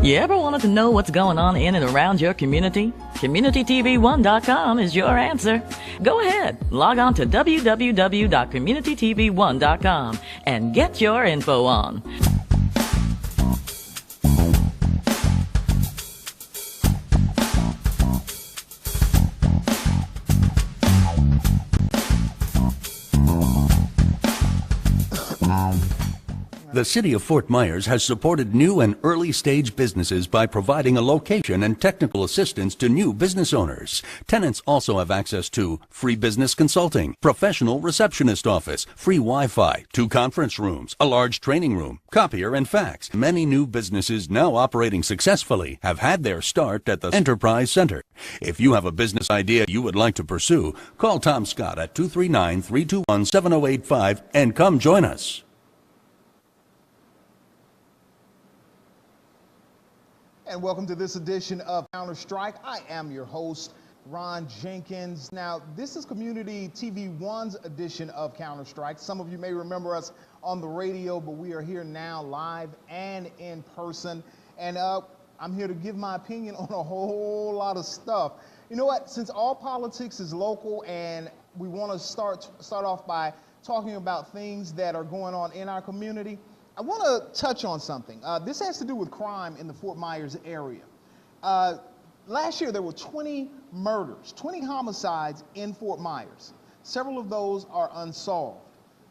You ever wanted to know what's going on in and around your community? CommunityTV1.com is your answer. Go ahead, log on to www.communitytv1.com and get your info on. The City of Fort Myers has supported new and early-stage businesses by providing a location and technical assistance to new business owners. Tenants also have access to free business consulting, professional receptionist office, free Wi-Fi, 2 conference rooms, a large training room, copier and fax. Many new businesses now operating successfully have had their start at the Enterprise Center. If you have a business idea you would like to pursue, call Tom Scott at 239-321-7085 and come join us. And welcome to this edition of Counter Strike. I am your host, Ron Jenkins. Now, this is Community TV 1's edition of Counter Strike. Some of you may remember us on the radio, but we are here now live and in person. And I'm here to give my opinion on a whole lot of stuff. You know what? Since all politics is local and we want to start off by talking about things that are going on in our community, I want to touch on something. This has to do with crime in the Fort Myers area. Last year, there were 20 murders, 20 homicides in Fort Myers. Several of those are unsolved.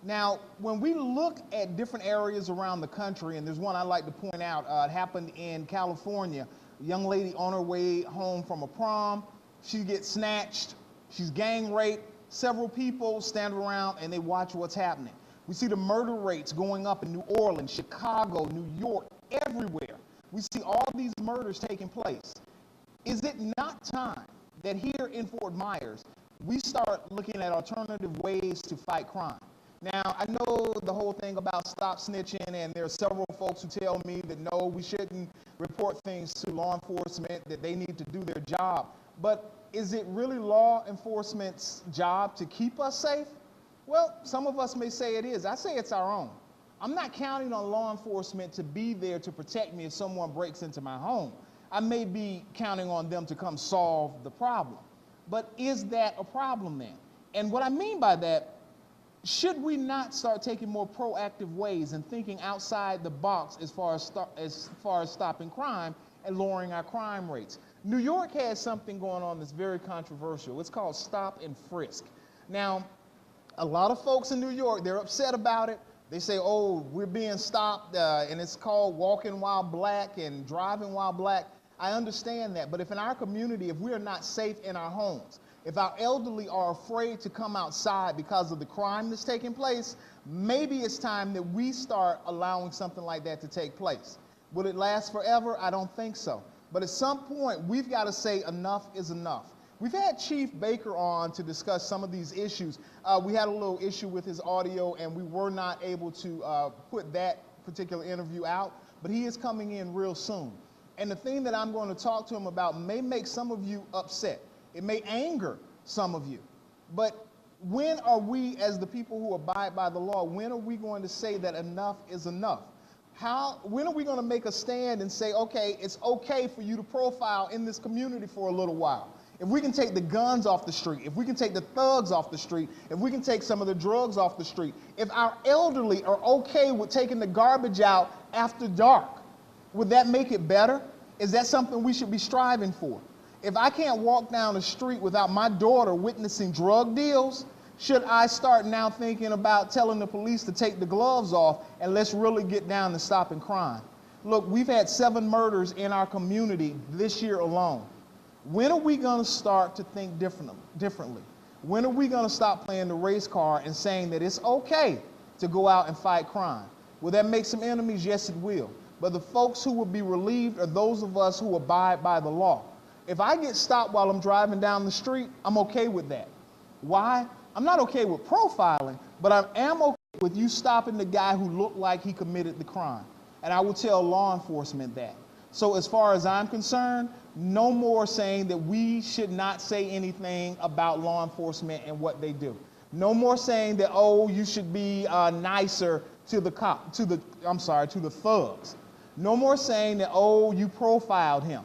Now, when we look at different areas around the country, and there's one I'd like to point out, it happened in California. A young lady on her way home from a prom, she gets snatched, she's gang raped, several people stand around and they watch what's happening. We see the murder rates going up in New Orleans, Chicago, New York, everywhere. We see all these murders taking place. Is it not time that here in Fort Myers, we start looking at alternative ways to fight crime? Now, I know the whole thing about stop snitching, and there are several folks who tell me that no, we shouldn't report things to law enforcement, that they need to do their job. But is it really law enforcement's job to keep us safe? Well, some of us may say it is. I say it's our own. I'm not counting on law enforcement to be there to protect me if someone breaks into my home. I may be counting on them to come solve the problem. But is that a problem then? And what I mean by that, should we not start taking more proactive ways and thinking outside the box as far as stopping crime and lowering our crime rates? New York has something going on that's very controversial. It's called stop and frisk. Now, a lot of folks in New York, they're upset about it. They say, oh, we're being stopped, and it's called walking while black and driving while black. I understand that, but if in our community, if we are not safe in our homes, if our elderly are afraid to come outside because of the crime that's taking place, maybe it's time that we start allowing something like that to take place. Will it last forever? I don't think so. But at some point, we've got to say enough is enough. We've had Chief Baker on to discuss some of these issues. We had a little issue with his audio, and we were not able to put that particular interview out, but he is coming in real soon. And the thing that I'm going to talk to him about may make some of you upset. It may anger some of you. But when are we, as the people who abide by the law, when are we going to say that enough is enough? When are we going to make a stand and say, okay, it's okay for you to profile in this community for a little while? If we can take the guns off the street, if we can take the thugs off the street, if we can take some of the drugs off the street, if our elderly are okay with taking the garbage out after dark, would that make it better? Is that something we should be striving for? If I can't walk down the street without my daughter witnessing drug deals, should I start now thinking about telling the police to take the gloves off and let's really get down to stopping crime? Look, we've had 7 murders in our community this year alone. When are we going to start to think differently? When are we going to stop playing the race card and saying that it's okay to go out and fight crime? Will that make some enemies? Yes, it will. But the folks who will be relieved are those of us who abide by the law. If I get stopped while I'm driving down the street, I'm okay with that. Why? I'm not okay with profiling, but I am okay with you stopping the guy who looked like he committed the crime. And I will tell law enforcement that. So as far as I'm concerned, no more saying that we should not say anything about law enforcement and what they do. No more saying that, oh, you should be nicer to the thugs. No more saying that, oh, you profiled him.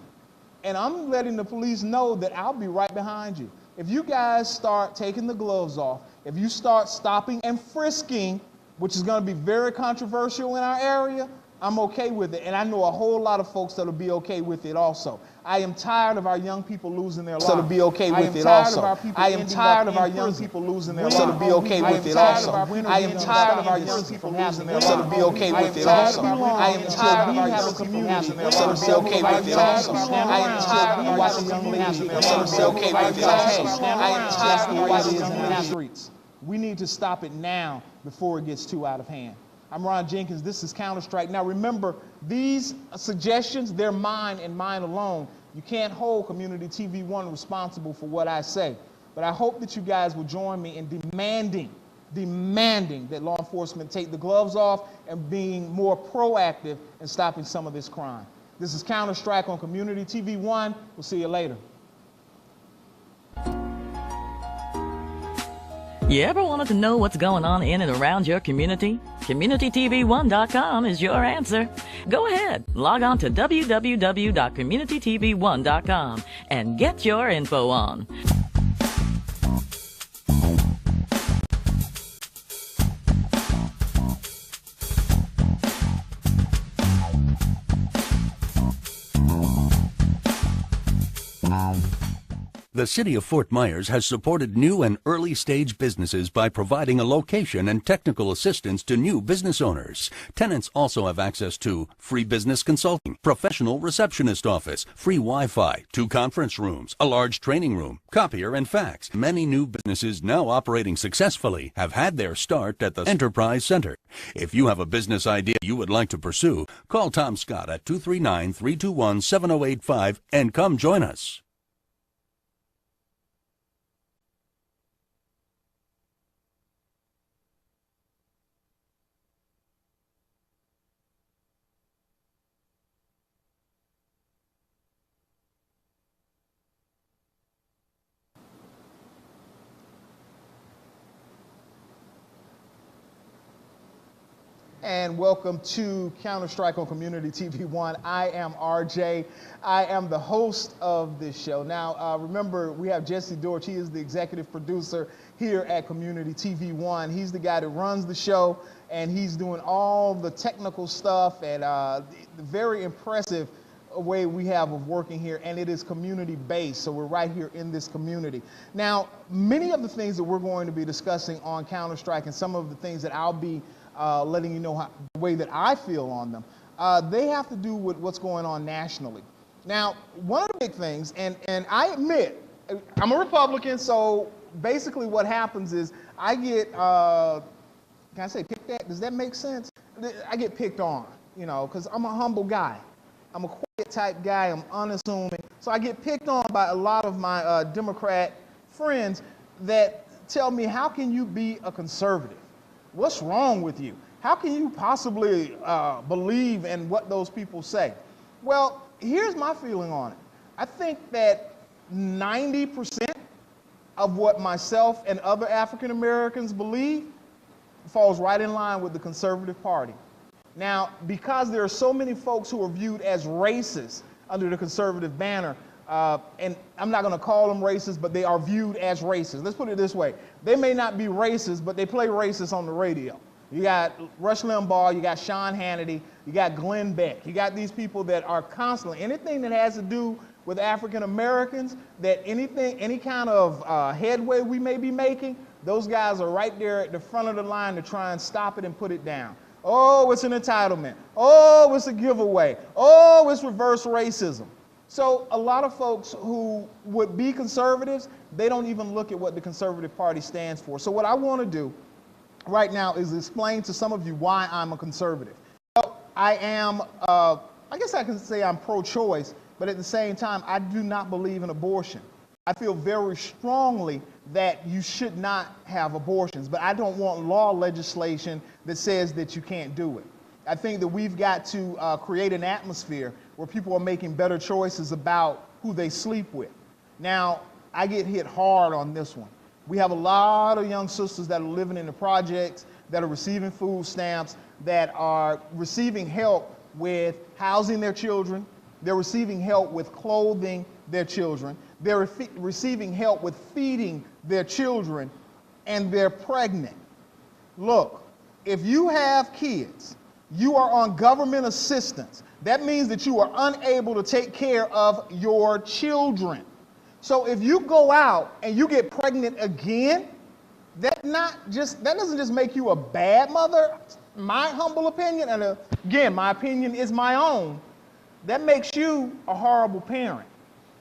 And I'm letting the police know that I'll be right behind you. If you guys start taking the gloves off, if you start stopping and frisking, which is going to be very controversial in our area, I'm okay with it. And I know a whole lot of folks that'll be okay with it also. I am tired of our young people losing their lives. That'll be okay with it also. I am tired of our young people losing their lives. That'll be okay with it also. I am tired of our young people losing their lives. That'll be okay with it also. I am tired of our young people losing their lives. That'll be okay with it also. I am tired of watching young ladies losing their lives. That'll be okay with it also. I am tired of watching young ladies in the streets. We need to stop it now before it gets too out of hand. I'm Ron Jenkins. This is Counter-Strike. Now remember, these suggestions, they're mine and mine alone. You can't hold Community TV 1 responsible for what I say. But I hope that you guys will join me in demanding that law enforcement take the gloves off and being more proactive in stopping some of this crime. This is Counter-Strike on Community TV 1. We'll see you later. You ever wanted to know what's going on in and around your community? CommunityTV1.com is your answer. Go ahead, log on to www.communitytv1.com and get your info on. The City of Fort Myers has supported new and early-stage businesses by providing a location and technical assistance to new business owners. Tenants also have access to free business consulting, professional receptionist office, free Wi-Fi, 2 conference rooms, a large training room, copier, and fax. Many new businesses now operating successfully have had their start at the Enterprise Center. If you have a business idea you would like to pursue, call Tom Scott at 239-321-7085 and come join us. And welcome to Counter-Strike on Community TV 1. I am RJ. I am the host of this show. Now, remember, we have Jesse Dorch. He is the executive producer here at Community TV 1. He's the guy that runs the show, and he's doing all the technical stuff and the very impressive way we have of working here, and it is community-based, so we're right here in this community. Now, many of the things that we're going to be discussing on Counter-Strike and some of the things that I'll be letting you know the way that I feel on them, they have to do with what's going on nationally. Now, one of the big things, and I admit, I'm a Republican, so basically what happens is I get, can I say picked at? Does that make sense? I get picked on, you know, because I'm a humble guy. I'm a quiet type guy, I'm unassuming. So I get picked on by a lot of my Democrat friends that tell me, how can you be a conservative? What's wrong with you? How can you possibly believe in what those people say? Well, here's my feeling on it. I think that 90% of what myself and other African Americans believe falls right in line with the conservative party. Now, because there are so many folks who are viewed as racist under the conservative banner, and I'm not going to call them racist, but they are viewed as racist. Let's put it this way. They may not be racist, but they play racist on the radio. You got Rush Limbaugh, you got Sean Hannity, you got Glenn Beck. You got these people that are constantly, anything that has to do with African Americans, that any kind of headway we may be making, those guys are right there at the front of the line to try and stop it and put it down. Oh, it's an entitlement. Oh, it's a giveaway. Oh, it's reverse racism. So a lot of folks who would be conservatives, they don't even look at what the conservative party stands for. So what I want to do right now is explain to some of you why I'm a conservative. Well, I am, I guess I can say I'm pro-choice, but at the same time, I do not believe in abortion. I feel very strongly that you should not have abortions, but I don't want law legislation that says that you can't do it. I think that we've got to create an atmosphere where people are making better choices about who they sleep with. Now, I get hit hard on this one. We have a lot of young sisters that are living in the projects, that are receiving food stamps, that are receiving help with housing their children. They're receiving help with clothing their children. They're receiving help with feeding their children, and they're pregnant. Look, if you have kids, you are on government assistance. That means that you are unable to take care of your children. So if you go out and you get pregnant again, that doesn't just make you a bad mother, my humble opinion, and again, my opinion is my own, that makes you a horrible parent.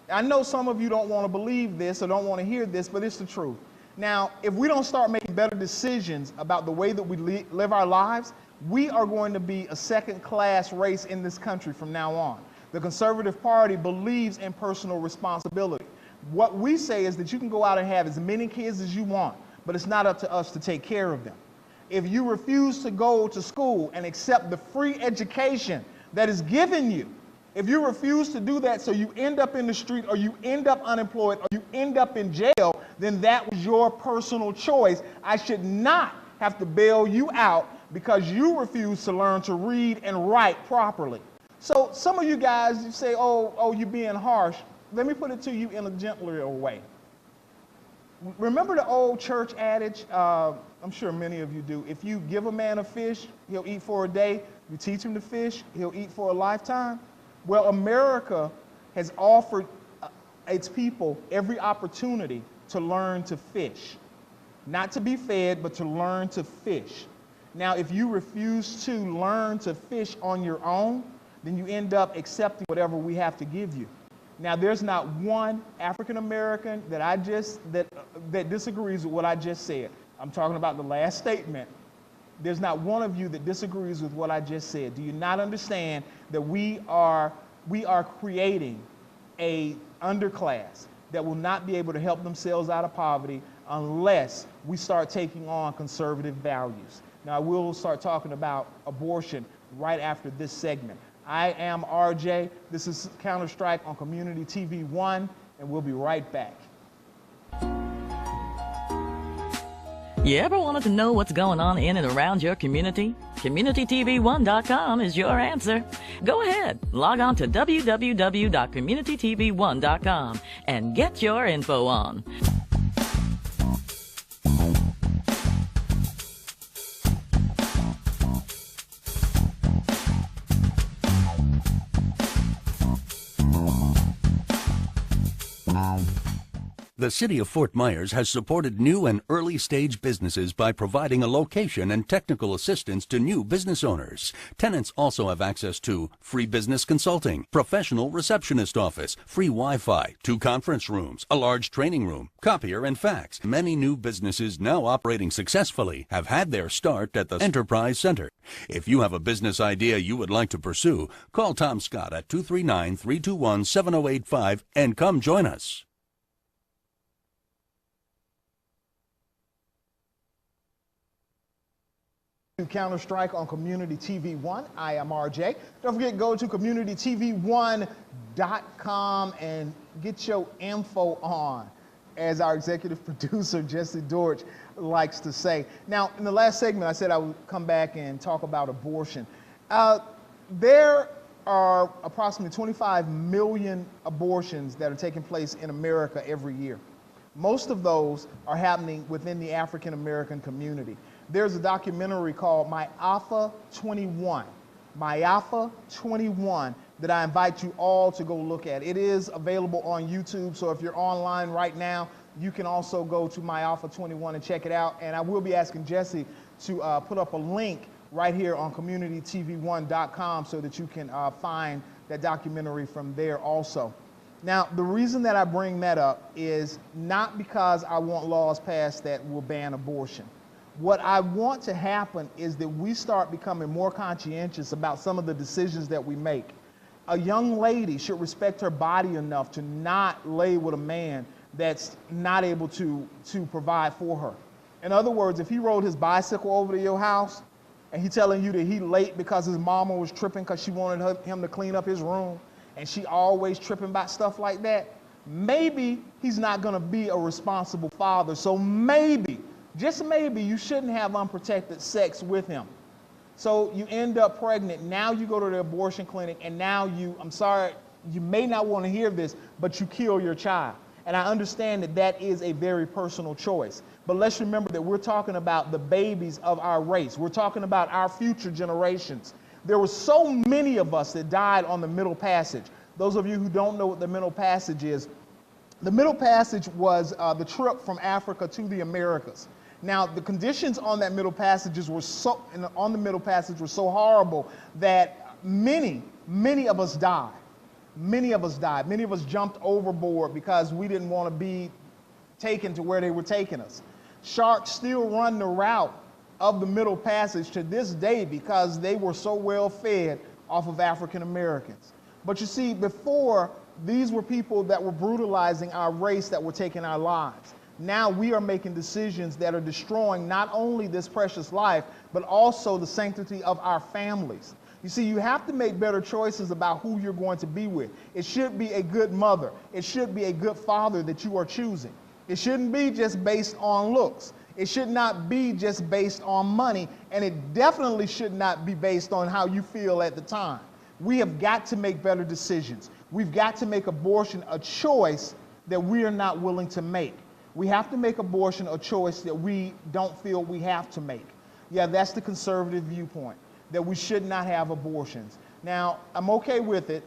I know some of you don't want to believe this or don't want to hear this, but it's the truth. Now, if we don't start making better decisions about the way that we live our lives, we are going to be a second-class race in this country from now on. The Conservative Party believes in personal responsibility. What we say is that you can go out and have as many kids as you want, but it's not up to us to take care of them. If you refuse to go to school and accept the free education that is given you, if you refuse to do that so you end up in the street or you end up unemployed or you end up in jail, then that was your personal choice. I should not have to bail you out because you refuse to learn to read and write properly. So some of you guys, you say, oh, you're being harsh. Let me put it to you in a gentler way. Remember the old church adage? I'm sure many of you do. If you give a man a fish, he'll eat for a day. You teach him to fish, he'll eat for a lifetime. Well, America has offered its people every opportunity to learn to fish. Not to be fed, but to learn to fish. Now, if you refuse to learn to fish on your own, then you end up accepting whatever we have to give you. Now, there's not one African American that disagrees with what I just said. I'm talking about the last statement. There's not one of you that disagrees with what I just said. Do you not understand that we are creating a underclass that will not be able to help themselves out of poverty unless we start taking on conservative values? Now, I will start talking about abortion right after this segment. I am RJ. This is Counter-Strike on Community TV 1, and we'll be right back. You ever wanted to know what's going on in and around your community? CommunityTV1.com is your answer. Go ahead, log on to www.communitytv1.com and get your info on. The City of Fort Myers has supported new and early-stage businesses by providing a location and technical assistance to new business owners. Tenants also have access to free business consulting, professional receptionist office, free Wi-Fi, 2 conference rooms, a large training room, copier and fax. Many new businesses now operating successfully have had their start at the Enterprise Center. If you have a business idea you would like to pursue, call Tom Scott at 239-321-7085 and come join us. Counter-Strike on Community TV 1. I am RJ. Don't forget, go to communitytv1.com and get your info on, as our executive producer, Jesse Dorch, likes to say. Now, in the last segment, I said I would come back and talk about abortion. There are approximately 25 million abortions that are taking place in America every year. Most of those are happening within the African American community. There's a documentary called My Alpha 21, that I invite you all to go look at. It is available on YouTube, so if you're online right now, you can also go to My Alpha 21 and check it out. And I will be asking Jesse to put up a link right here on communitytv1.com so that you can find that documentary from there also. Now, the reason that I bring that up is not because I want laws passed that will ban abortion. What I want to happen is that we start becoming more conscientious about some of the decisions that we make. A young lady should respect her body enough to not lay with a man that's not able to provide for her. In other words, if he rode his bicycle over to your house and he's telling you that he late because his mama was tripping because she wanted him to clean up his room, and she always tripping about stuff like that, maybe he's not going to be a responsible father. So maybe, just maybe, you shouldn't have unprotected sex with him. So you end up pregnant. Now you go to the abortion clinic, and now I'm sorry, you may not want to hear this, but you kill your child. And I understand that that is a very personal choice. But let's remember that we're talking about the babies of our race. We're talking about our future generations. There were so many of us that died on the Middle Passage. Those of you who don't know what the Middle Passage is, the Middle Passage was the trip from Africa to the Americas. Now, the conditions on that Middle Passage were so horrible that many of us died. Many of us died. Many of us jumped overboard because we didn't want to be taken to where they were taking us. Sharks still run the route of the Middle Passage to this day because they were so well fed off of African Americans. But you see, before, these were people that were brutalizing our race, that were taking our lives. Now we are making decisions that are destroying not only this precious life, but also the sanctity of our families. You see, you have to make better choices about who you're going to be with. It should be a good mother. It should be a good father that you are choosing. It shouldn't be just based on looks. It should not be just based on money, and it definitely should not be based on how you feel at the time. We have got to make better decisions. We've got to make abortion a choice that we are not willing to make. We have to make abortion a choice that we don't feel we have to make. Yeah, that's the conservative viewpoint, that we should not have abortions. Now, I'm okay with it,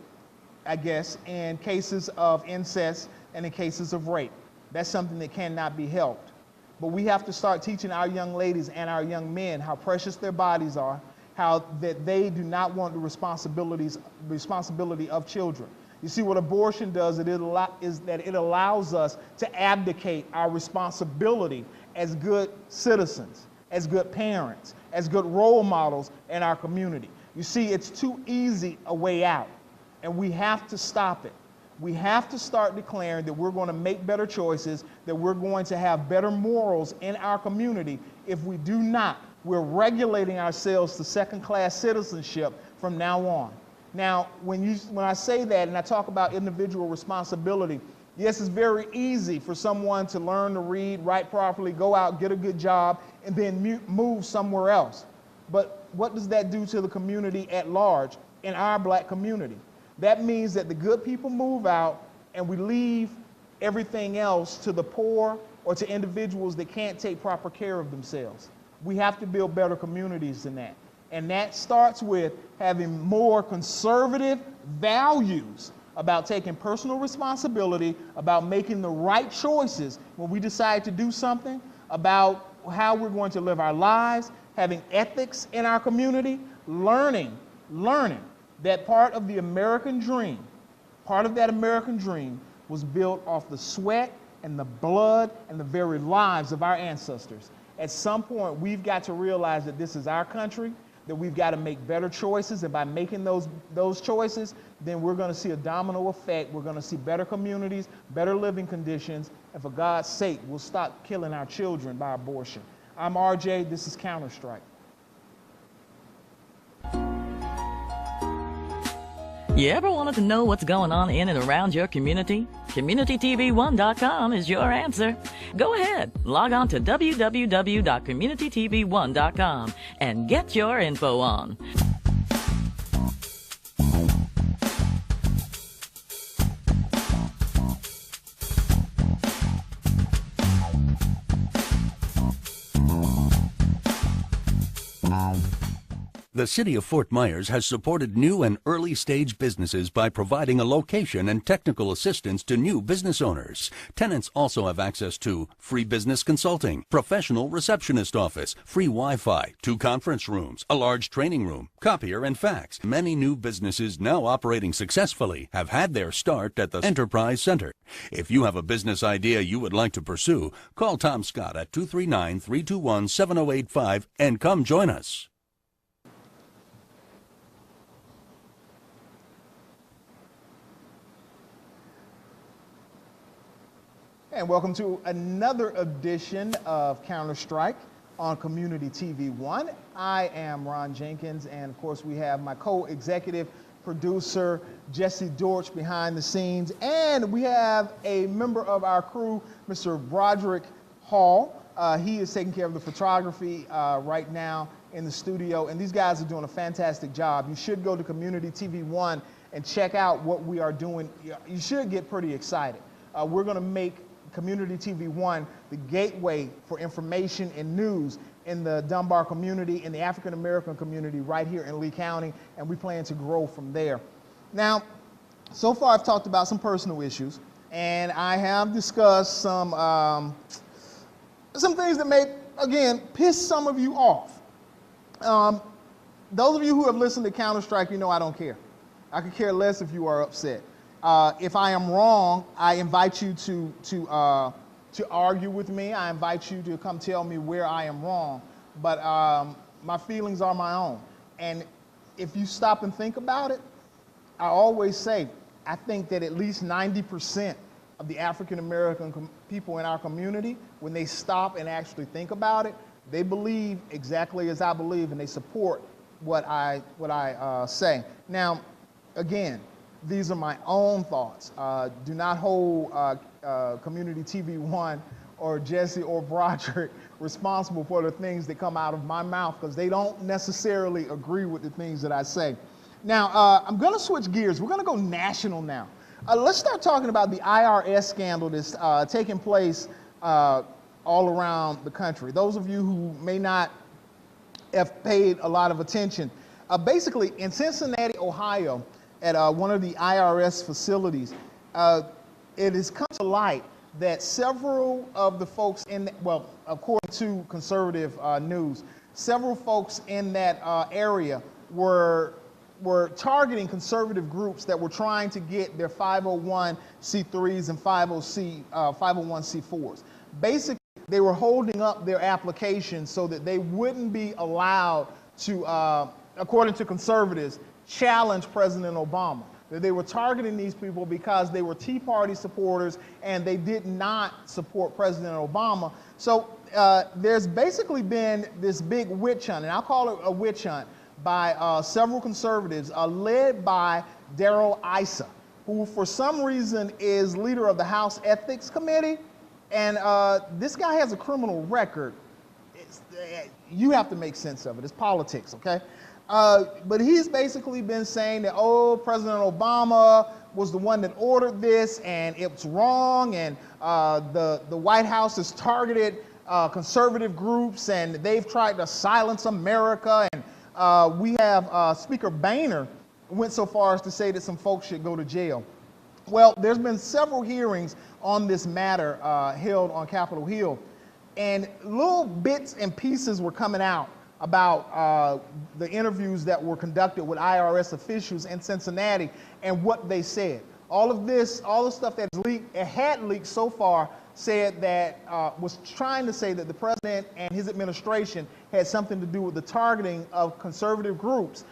I guess, in cases of incest and in cases of rape. That's something that cannot be helped. But we have to start teaching our young ladies and our young men how precious their bodies are, how that they do not want the responsibility of children. You see, what abortion does is that it allows us to abdicate our responsibility as good citizens, as good parents, as good role models in our community. You see, it's too easy a way out, and we have to stop it. We have to start declaring that we're going to make better choices, that we're going to have better morals in our community. If we do not, we're regulating ourselves to second-class citizenship from now on. Now, when I say that and I talk about individual responsibility, yes, it's very easy for someone to learn to read, write properly, go out, get a good job, and then move somewhere else. But what does that do to the community at large, in our black community? That means that the good people move out and we leave everything else to the poor or to individuals that can't take proper care of themselves. We have to build better communities than that. And that starts with having more conservative values about taking personal responsibility, about making the right choices when we decide to do something, about how we're going to live our lives, having ethics in our community, learning that part of the American dream, part of that American dream was built off the sweat and the blood and the very lives of our ancestors. At some point, we've got to realize that this is our country, that we've got to make better choices, and by making those choices, then we're going to see a domino effect. We're going to see better communities, better living conditions, and for God's sake, we'll stop killing our children by abortion. I'm RJ, this is Counterstrike. You ever wanted to know what's going on in and around your community? CommunityTV1.com is your answer. Go ahead, log on to www.communitytv1.com and get your info on. The City of Fort Myers has supported new and early-stage businesses by providing a location and technical assistance to new business owners. Tenants also have access to free business consulting, professional receptionist office, free Wi-Fi, 2 conference rooms, a large training room, copier and fax. Many new businesses now operating successfully have had their start at the Enterprise Center. If you have a business idea you would like to pursue, call Tom Scott at 239-321-7085 and come join us. And welcome to another edition of Counterstrike on Community TV 1. I am Ron Jenkins, and of course we have my co-executive producer, Jesse Dortch, behind the scenes. And we have a member of our crew, Mr. Broderick Hall. He is taking care of the photography right now in the studio, and these guys are doing a fantastic job. You should go to Community TV One and check out what we are doing. You should get pretty excited. We're going to make Community TV One the gateway for information and news in the Dunbar community, in the African American community right here in Lee County, and we plan to grow from there. Now, so far I've talked about some personal issues, and I have discussed some things that may, again, piss some of you off. Those of you who have listened to Counter-Strike, you know I don't care. I could care less if you are upset. If I am wrong, I invite you to argue with me. I invite you to come tell me where I am wrong. But my feelings are my own. And if you stop and think about it, I always say, I think that at least 90% of the African American people in our community, when they stop and actually think about it, they believe exactly as I believe, and they support what I say. Now, again, these are my own thoughts. Do not hold Community TV One or Jesse or Broderick responsible for the things that come out of my mouth, because they don't necessarily agree with the things that I say. Now, I'm going to switch gears. We're going to go national now. Let's start talking about the Irs scandal that's taking place all around the country. Those of you who may not have paid a lot of attention, basically in Cincinnati, Ohio, at one of the IRS facilities, it has come to light that several of the folks in, well, according to conservative news, several folks in that area were targeting conservative groups that were trying to get their 501c3s and 501c4s. Basically, they were holding up their applications so that they wouldn't be allowed to, according to conservatives, challenge President Obama. That they were targeting these people because they were Tea Party supporters and they did not support President Obama. So there's basically been this big witch hunt, and I'll call it a witch hunt, by several conservatives led by Darrell Issa, who for some reason is leader of the House Ethics Committee. And this guy has a criminal record. You have to make sense of it. It's politics, okay? But he's basically been saying that, oh, President Obama was the one that ordered this, and it's wrong, and the White House has targeted conservative groups, and they've tried to silence America. And we have Speaker Boehner went so far as to say that some folks should go to jail. Well, there's been several hearings on this matter held on Capitol Hill, and little bits and pieces were coming out about the interviews that were conducted with IRS officials in Cincinnati and what they said. All of this, all the stuff that's leaked, it had leaked so far, said that, was trying to say that the president and his administration had something to do with the targeting of conservative groups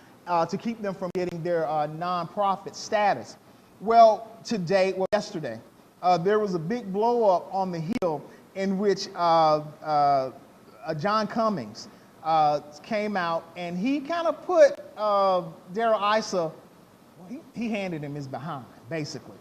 to keep them from getting their nonprofit status. Well, yesterday, there was a big blow up on the Hill in which John Cummings came out, and he kind of put Darrell Issa, he handed him his behind, basically.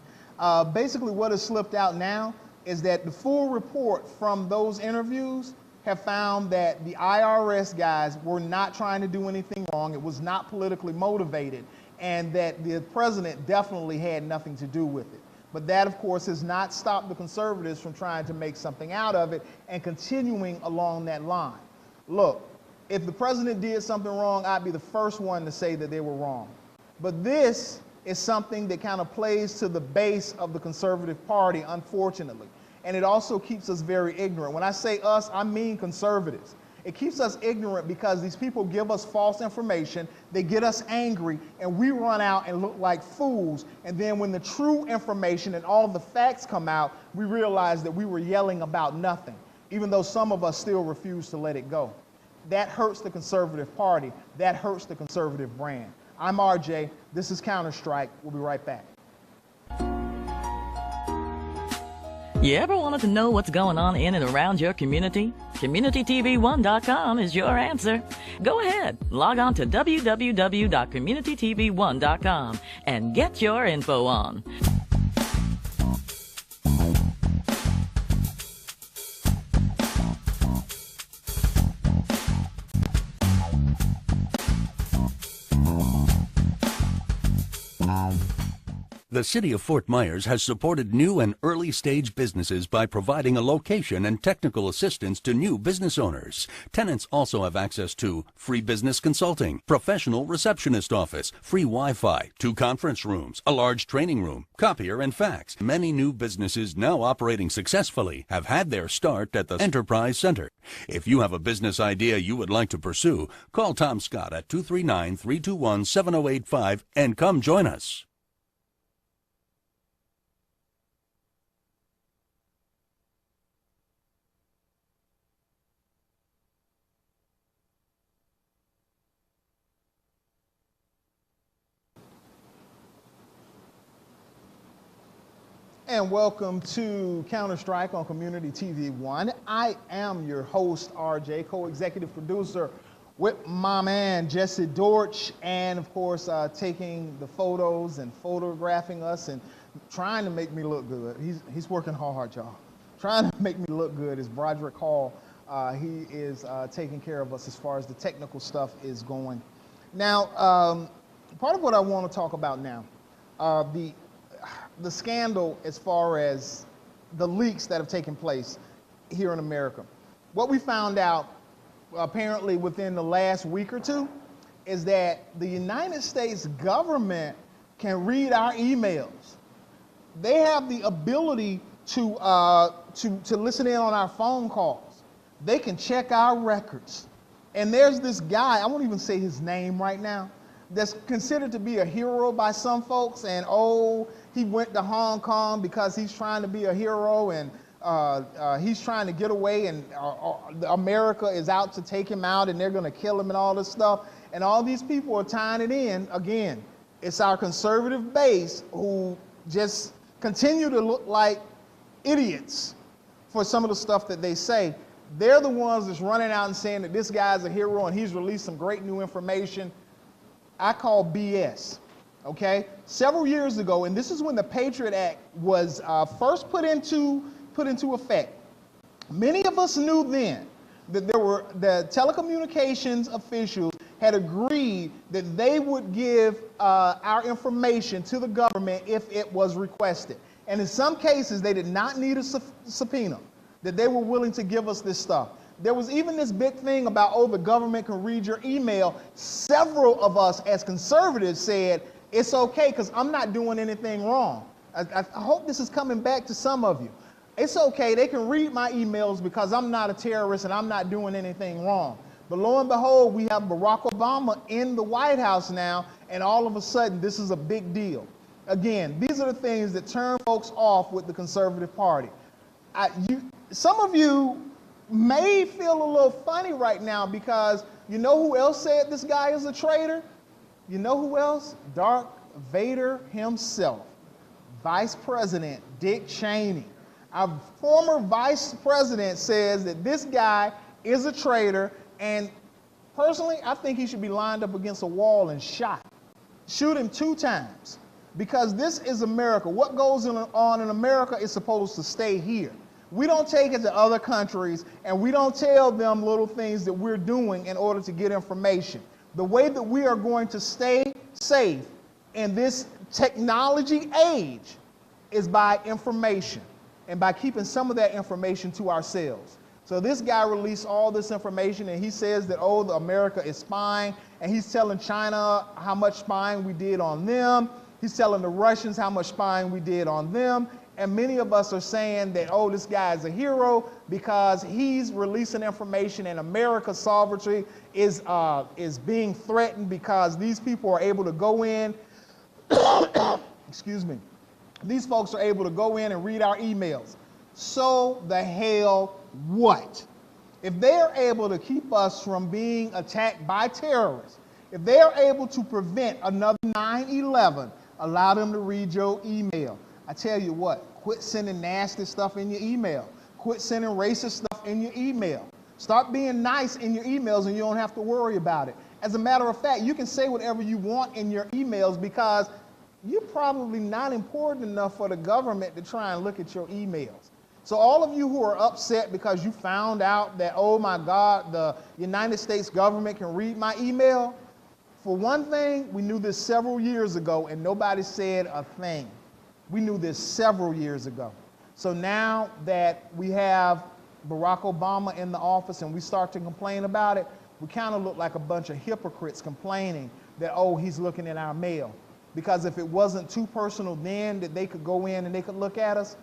Basically, what has slipped out now is that the full report from those interviews have found that the IRS guys were not trying to do anything wrong. It was not politically motivated, and that the president definitely had nothing to do with it. But that, of course, has not stopped the conservatives from trying to make something out of it and continuing along that line. Look, if the president did something wrong, I'd be the first one to say that they were wrong. But this is something that kind of plays to the base of the conservative party, unfortunately. And it also keeps us very ignorant. When I say us, I mean conservatives. It keeps us ignorant because these people give us false information, they get us angry, and we run out and look like fools. And then when the true information and all the facts come out, we realize that we were yelling about nothing, even though some of us still refuse to let it go. That hurts the conservative party. That hurts the conservative brand. I'm RJ. This is Counter-Strike. We'll be right back. You ever wanted to know what's going on in and around your community? CommunityTV1.com is your answer. Go ahead, log on to www.communitytv1.com and get your info on. The City of Fort Myers has supported new and early-stage businesses by providing a location and technical assistance to new business owners. Tenants also have access to free business consulting, professional receptionist office, free Wi-Fi, 2 conference rooms, a large training room, copier and fax. Many new businesses now operating successfully have had their start at the Enterprise Center. If you have a business idea you would like to pursue, call Tom Scott at 239-321-7085 and come join us. And welcome to Counter-Strike on Community TV 1. I am your host, RJ, co-executive producer with my man, Jesse Dortch, and of course, taking the photos and photographing us and trying to make me look good. He's working hard, y'all. Trying to make me look good is Broderick Hall. He is taking care of us as far as the technical stuff is going. Now, part of what I want to talk about now, the scandal as far as the leaks that have taken place here in America. What we found out apparently within the last week or two is that the United States government can read our emails. They have the ability to listen in on our phone calls. They can check our records. And there's this guy, I won't even say his name right now, that's considered to be a hero by some folks, and he went to Hong Kong because he's trying to be a hero, and he's trying to get away, and America is out to take him out, and they're going to kill him and all this stuff. And all these people are tying it in. Again, it's our conservative base who just continue to look like idiots for some of the stuff that they say. They're the ones that's running out and saying that this guy's a hero and he's released some great new information. I call BS, okay? Several years ago, and this is when the Patriot Act was first put into effect. Many of us knew then that the telecommunications officials had agreed that they would give our information to the government if it was requested. And in some cases, they did not need a subpoena, that they were willing to give us this stuff. There was even this big thing about, the government can read your email. Several of us as conservatives said, it's okay because I'm not doing anything wrong. I hope this is coming back to some of you. It's okay, they can read my emails because I'm not a terrorist and I'm not doing anything wrong. But lo and behold, we have Barack Obama in the White House now, and all of a sudden this is a big deal. Again, these are the things that turn folks off with the conservative party. Some of you may feel a little funny right now because you know who else said this guy is a traitor? You know who else? Darth Vader himself, Vice President Dick Cheney. Our former vice president says that this guy is a traitor, and personally, I think he should be lined up against a wall and shot. Shoot him 2 times, because this is America. What goes on in America is supposed to stay here. We don't take it to other countries, and we don't tell them little things that we're doing in order to get information. The way that we are going to stay safe in this technology age is by information and by keeping some of that information to ourselves. So this guy released all this information, and he says that, America is spying, and he's telling China how much spying we did on them. He's telling the Russians how much spying we did on them. And many of us are saying that, this guy is a hero because he's releasing information, and America's sovereignty is being threatened because these people are able to go in, excuse me, these folks are able to go in and read our emails. So the hell what? If they are able to keep us from being attacked by terrorists, if they are able to prevent another 9/11, allow them to read your email. I tell you what, quit sending nasty stuff in your email. Quit sending racist stuff in your email. Start being nice in your emails and you don't have to worry about it. As a matter of fact, you can say whatever you want in your emails because you're probably not important enough for the government to try and look at your emails. So all of you who are upset because you found out that, oh my God, the United States government can read my email, for one thing, we knew this several years ago and nobody said a thing. We knew this several years ago. So now that we have Barack Obama in the office and we start to complain about it, we kind of look like a bunch of hypocrites complaining that, oh, he's looking at our mail. Because if it wasn't too personal then that they could go in and they could look at us,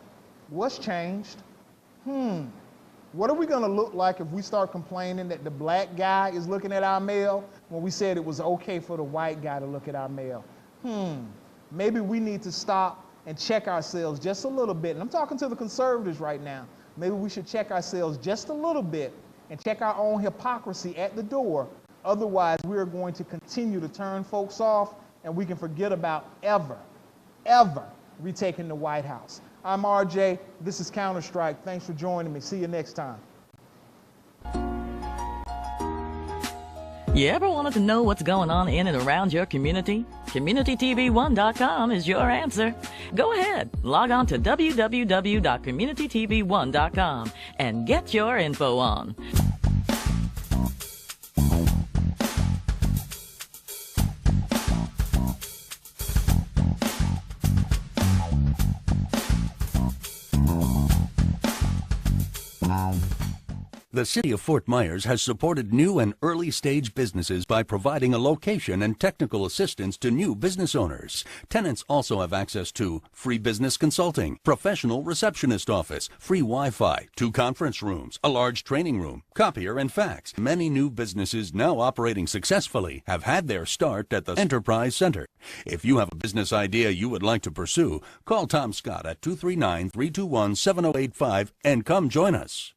what's changed? What are we going to look like if we start complaining that the black guy is looking at our mail when we said it was okay for the white guy to look at our mail? Maybe we need to stop and check ourselves just a little bit. And I'm talking to the conservatives right now. Maybe we should check ourselves just a little bit and check our own hypocrisy at the door. Otherwise, we're going to continue to turn folks off and we can forget about ever retaking the White House. I'm RJ. This is Counter-Strike. Thanks for joining me. See you next time. You ever wanted to know what's going on in and around your community? CommunityTV1.com is your answer. Go ahead, log on to www.communitytv1.com and get your info on. The City of Fort Myers has supported new and early-stage businesses by providing a location and technical assistance to new business owners. Tenants also have access to free business consulting, professional receptionist office, free Wi-Fi, 2 conference rooms, a large training room, copier and fax. Many new businesses now operating successfully have had their start at the Enterprise Center. If you have a business idea you would like to pursue, call Tom Scott at 239-321-7085 and come join us.